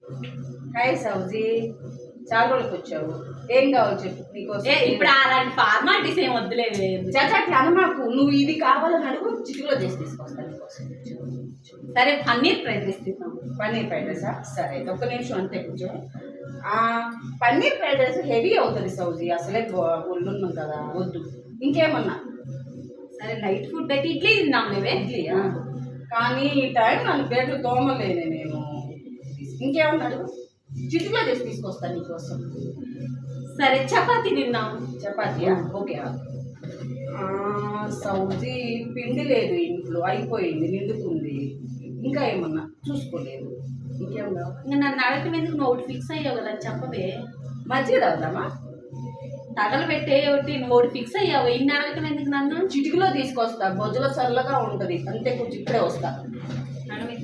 Hi సౌజీ, చాలా రోజులకు వచ్చావు. ఏం కావాలి చెప్పు నీకోసం. ఇప్పుడు అలాంటి ఫార్మాలిటీస్ ఏం వద్దులేదు. చచ్చట్లు అనమాకు. నువ్వు ఇది కావాలని అడుగు, చిటికలో చేసి తీసుకొస్తాను నీకోసం. సరే పన్నీర్ ఫ్రైడ్ రైస్ తిన్నాం. పన్నీర్ ఫ్రైడ్ రైసా? సరే అయితే ఒక్క నిమిషం అంతే కొంచెం. పన్నీర్ ఫ్రైడ్ రైస్ హెవీ అవుతుంది సౌజీ, అసలే ఒళ్ళున్నాం కదా, వద్దు. ఇంకేమన్నా? సరే లైట్ ఫుడ్ అయితే ఇడ్లీ తిన్నాం లేవే. ఇడ్లీయా? కానీ ఈ టైం నన్ను పేర్లు తోమలేనే నేను. ఇంకేమన్నా అడుగు, చిటికలో చేసి తీసుకొస్తాను నీకోసం. సరే చపాతీ తిన్నాం. చపాతీయా? ఓకే. సౌజీ పిండి లేదు ఇంట్లో, అయిపోయింది, నిండుకుంది. ఇంకా ఏమన్నా చూసుకోలేదు. ఇంకేమన్నా? ఇంకా నన్ను అడగటం ఎందుకు? నువ్వు ఒకటి ఫిక్స్ అయ్యావు కదా, చెప్పవే. మజ్జిగ తాగుదామా? తగలబెట్టే ఒకటి నువ్వు ఒకటి ఫిక్స్ అయ్యావు, ఇన్ని అడగటం ఎందుకు నన్ను? చిటికలో తీసుకొస్తా, బొజ్జలో చల్లగా ఉంటుంది అంతే. కొంచెం ఇప్పుడే వస్తా. నడవే.